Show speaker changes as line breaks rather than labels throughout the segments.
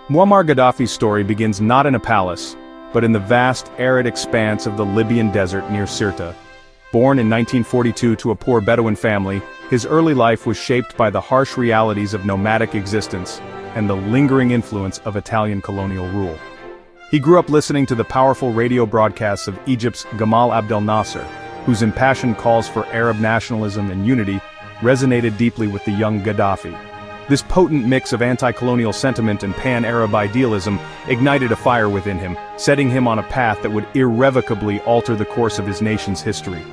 Muammar Gaddafi's story begins not in a palace, but in the vast, arid expanse of the Libyan desert near Sirte. Born in 1942 to a poor Bedouin family, his early life was shaped by the harsh realities of nomadic existence and the lingering influence of Italian colonial rule. He grew up listening to the powerful radio broadcasts of Egypt's Gamal Abdel Nasser, whose impassioned calls for Arab nationalism and unity resonated deeply with the young Gaddafi. This potent mix of anti-colonial sentiment and pan-Arab idealism ignited a fire within him, setting him on a path that would irrevocably alter the course of his nation's history.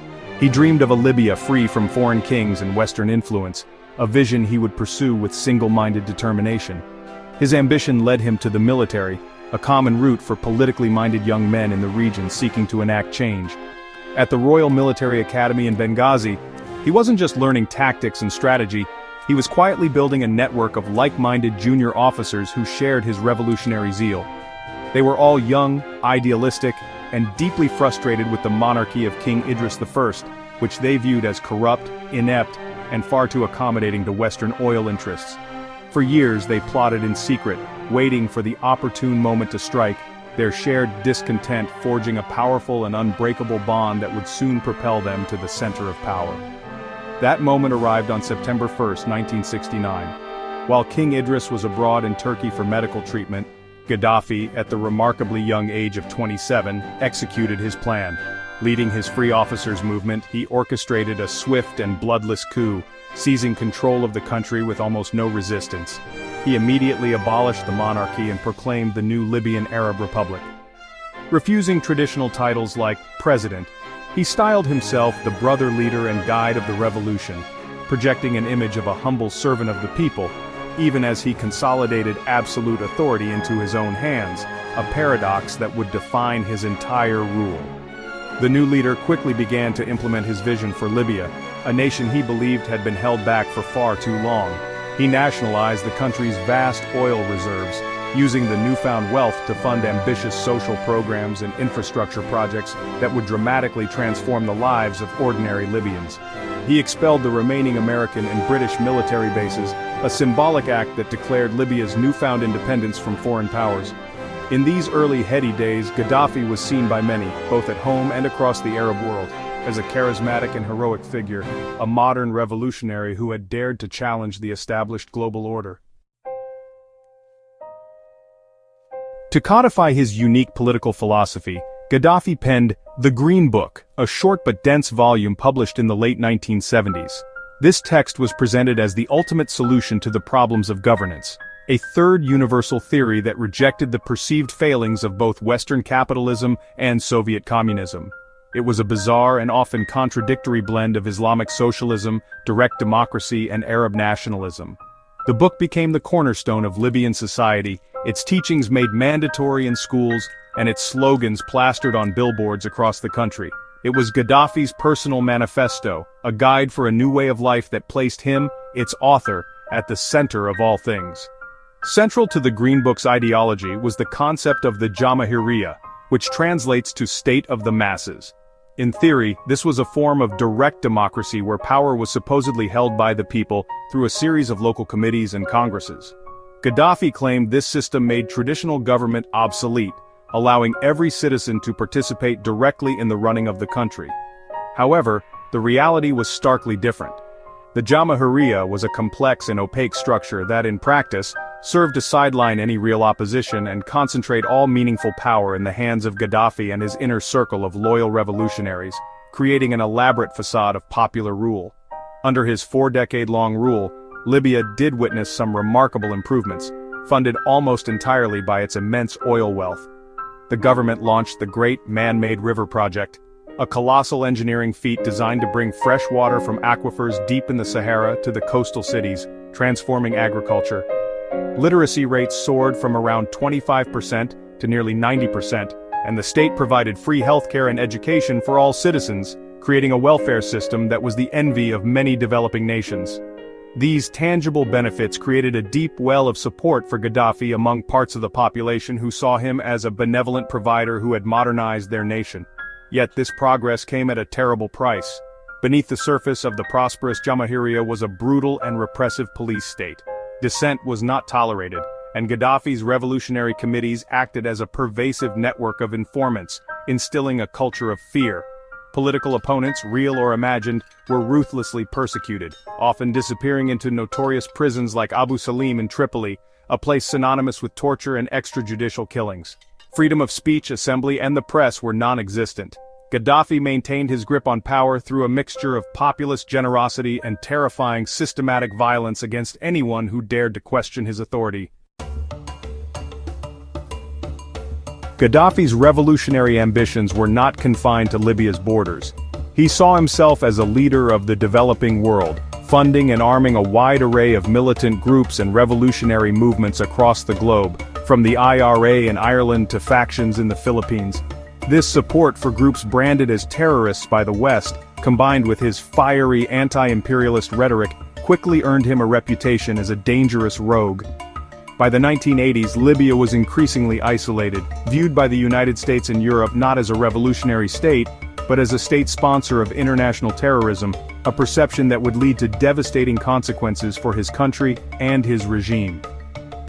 He dreamed of a Libya free from foreign kings and Western influence, a vision he would pursue with single-minded determination. His ambition led him to the military, a common route for politically minded young men in the region seeking to enact change. At the Royal Military Academy in Benghazi, he wasn't just learning tactics and strategy, he was quietly building a network of like-minded junior officers who shared his revolutionary zeal. They were all young, idealistic, and deeply frustrated with the monarchy of King Idris I, which they viewed as corrupt, inept, and far too accommodating to Western oil interests. For years they plotted in secret, waiting for the opportune moment to strike, their shared discontent forging a powerful and unbreakable bond that would soon propel them to the center of power. That moment arrived on September 1, 1969. While King Idris was abroad in Turkey for medical treatment, Gaddafi, at the remarkably young age of 27, executed his plan. Leading his Free Officers movement, he orchestrated a swift and bloodless coup, seizing control of the country with almost no resistance. He immediately abolished the monarchy and proclaimed the new Libyan Arab Republic. Refusing traditional titles like president, he styled himself the brother leader and guide of the revolution, projecting an image of a humble servant of the people, even as he consolidated absolute authority into his own hands, a paradox that would define his entire rule. The new leader quickly began to implement his vision for Libya, a nation he believed had been held back for far too long. He nationalized the country's vast oil reserves, using the newfound wealth to fund ambitious social programs and infrastructure projects that would dramatically transform the lives of ordinary Libyans. He expelled the remaining American and British military bases, a symbolic act that declared Libya's newfound independence from foreign powers. In these early heady days, Gaddafi was seen by many, both at home and across the Arab world, as a charismatic and heroic figure, a modern revolutionary who had dared to challenge the established global order. To codify his unique political philosophy, Gaddafi penned The Green Book, a short but dense volume published in the late 1970s. This text was presented as the ultimate solution to the problems of governance, a third universal theory that rejected the perceived failings of both Western capitalism and Soviet communism. It was a bizarre and often contradictory blend of Islamic socialism, direct democracy, and Arab nationalism. The book became the cornerstone of Libyan society, its teachings made mandatory in schools, and its slogans plastered on billboards across the country. It was Gaddafi's personal manifesto, a guide for a new way of life that placed him, its author, at the center of all things. Central to the Green Book's ideology was the concept of the Jamahiriya, which translates to state of the masses. In theory, this was a form of direct democracy where power was supposedly held by the people through a series of local committees and congresses. Gaddafi claimed this system made traditional government obsolete, allowing every citizen to participate directly in the running of the country. However, the reality was starkly different. The Jamahiriya was a complex and opaque structure that, in practice, served to sideline any real opposition and concentrate all meaningful power in the hands of Gaddafi and his inner circle of loyal revolutionaries, creating an elaborate facade of popular rule. Under his 4-decade-long rule, Libya did witness some remarkable improvements, funded almost entirely by its immense oil wealth. The government launched the Great Man-Made River Project, a colossal engineering feat designed to bring fresh water from aquifers deep in the Sahara to the coastal cities, transforming agriculture. Literacy rates soared from around 25% to nearly 90%, and the state provided free healthcare and education for all citizens, creating a welfare system that was the envy of many developing nations. These tangible benefits created a deep well of support for Gaddafi among parts of the population who saw him as a benevolent provider who had modernized their nation. Yet this progress came at a terrible price. Beneath the surface of the prosperous Jamahiriya was a brutal and repressive police state. Dissent was not tolerated, and Gaddafi's revolutionary committees acted as a pervasive network of informants, instilling a culture of fear. Political opponents, real or imagined, were ruthlessly persecuted, often disappearing into notorious prisons like Abu Salim in Tripoli, a place synonymous with torture and extrajudicial killings. Freedom of speech, assembly, and the press were non-existent. Gaddafi maintained his grip on power through a mixture of populist generosity and terrifying systematic violence against anyone who dared to question his authority. Gaddafi's revolutionary ambitions were not confined to Libya's borders. He saw himself as a leader of the developing world, funding and arming a wide array of militant groups and revolutionary movements across the globe, from the IRA in Ireland to factions in the Philippines. This support for groups branded as terrorists by the West, combined with his fiery anti-imperialist rhetoric, quickly earned him a reputation as a dangerous rogue. By the 1980s, Libya was increasingly isolated, viewed by the United States and Europe not as a revolutionary state, but as a state sponsor of international terrorism, a perception that would lead to devastating consequences for his country and his regime.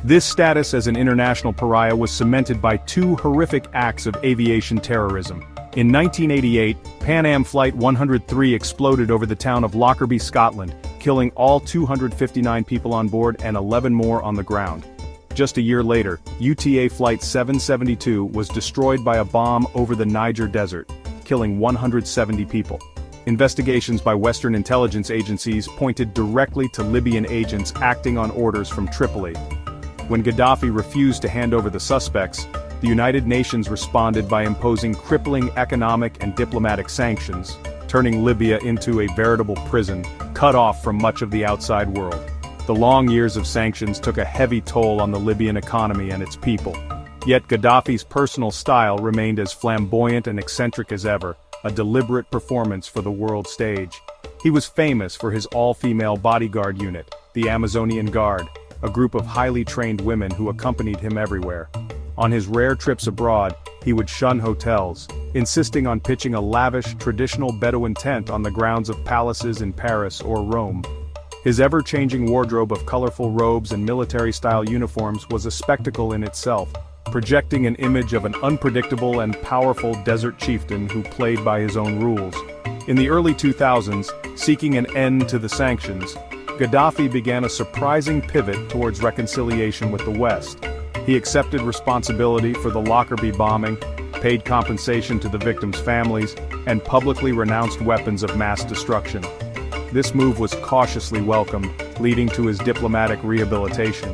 This status as an international pariah was cemented by two horrific acts of aviation terrorism. In 1988, Pan Am Flight 103 exploded over the town of Lockerbie, Scotland, killing all 259 people on board and 11 more on the ground. Just a year later, UTA Flight 772 was destroyed by a bomb over the Niger Desert, killing 170 people. Investigations by Western intelligence agencies pointed directly to Libyan agents acting on orders from Tripoli. When Gaddafi refused to hand over the suspects, the United Nations responded by imposing crippling economic and diplomatic sanctions, turning Libya into a veritable prison, cut off from much of the outside world. The long years of sanctions took a heavy toll on the Libyan economy and its people. Yet Gaddafi's personal style remained as flamboyant and eccentric as ever, a deliberate performance for the world stage. He was famous for his all-female bodyguard unit, the Amazonian Guard, a group of highly trained women who accompanied him everywhere. On his rare trips abroad, he would shun hotels, insisting on pitching a lavish, traditional Bedouin tent on the grounds of palaces in Paris or Rome. His ever-changing wardrobe of colorful robes and military-style uniforms was a spectacle in itself, projecting an image of an unpredictable and powerful desert chieftain who played by his own rules. In the early 2000s, seeking an end to the sanctions, Gaddafi began a surprising pivot towards reconciliation with the West. He accepted responsibility for the Lockerbie bombing, paid compensation to the victims' families, and publicly renounced weapons of mass destruction. This move was cautiously welcomed, leading to his diplomatic rehabilitation.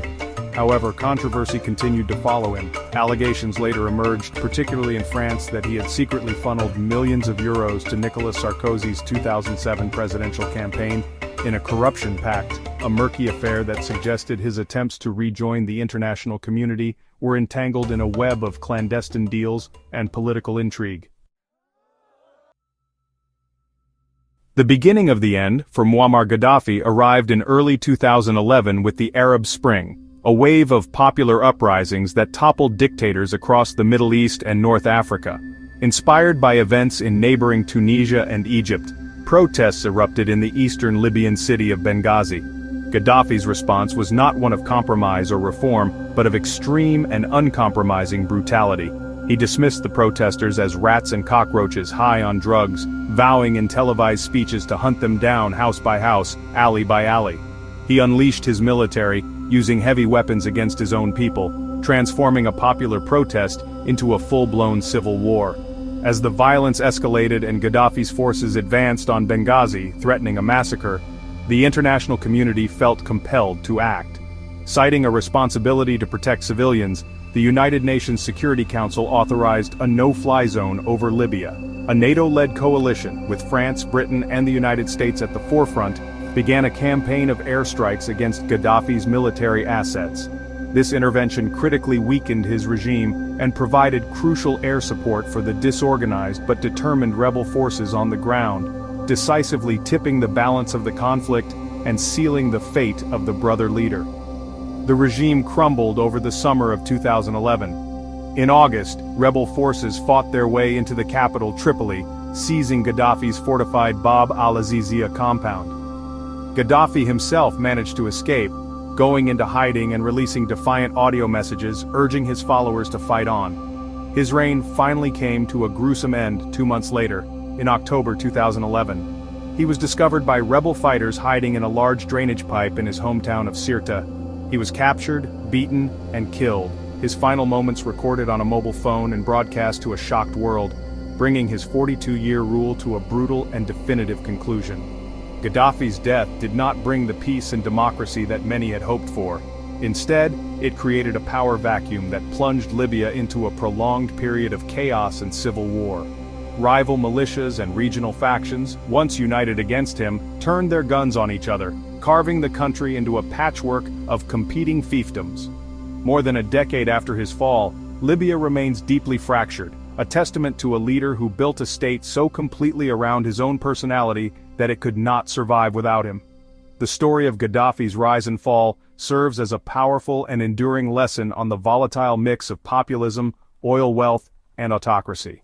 However, controversy continued to follow him. Allegations later emerged, particularly in France, that he had secretly funneled millions of euros to Nicolas Sarkozy's 2007 presidential campaign in a corruption pact, a murky affair that suggested his attempts to rejoin the international community were entangled in a web of clandestine deals and political intrigue. The beginning of the end for Muammar Gaddafi arrived in early 2011 with the Arab Spring, a wave of popular uprisings that toppled dictators across the Middle East and North Africa. Inspired by events in neighboring Tunisia and Egypt, protests erupted in the eastern Libyan city of Benghazi. Gaddafi's response was not one of compromise or reform, but of extreme and uncompromising brutality. He dismissed the protesters as rats and cockroaches high on drugs, vowing in televised speeches to hunt them down house by house, alley by alley. He unleashed his military, using heavy weapons against his own people, transforming a popular protest into a full-blown civil war. As the violence escalated and Gaddafi's forces advanced on Benghazi, threatening a massacre, the international community felt compelled to act. Citing a responsibility to protect civilians, the United Nations Security Council authorized a no-fly zone over Libya. A NATO-led coalition, with France, Britain, and the United States at the forefront, began a campaign of airstrikes against Gaddafi's military assets. This intervention critically weakened his regime and provided crucial air support for the disorganized but determined rebel forces on the ground, decisively tipping the balance of the conflict and sealing the fate of the brother leader. The regime crumbled over the summer of 2011. In August, rebel forces fought their way into the capital Tripoli, seizing Gaddafi's fortified Bab al-Azizia compound. Gaddafi himself managed to escape, going into hiding and releasing defiant audio messages urging his followers to fight on. His reign finally came to a gruesome end 2 months later, in October 2011. He was discovered by rebel fighters hiding in a large drainage pipe in his hometown of Sirte. He was captured, beaten, and killed, his final moments recorded on a mobile phone and broadcast to a shocked world, bringing his 42-year rule to a brutal and definitive conclusion. Gaddafi's death did not bring the peace and democracy that many had hoped for. Instead, it created a power vacuum that plunged Libya into a prolonged period of chaos and civil war. Rival militias and regional factions, once united against him, turned their guns on each other, carving the country into a patchwork of competing fiefdoms. More than a decade after his fall, Libya remains deeply fractured, a testament to a leader who built a state so completely around his own personality that it could not survive without him. The story of Gaddafi's rise and fall serves as a powerful and enduring lesson on the volatile mix of populism, oil wealth, and autocracy.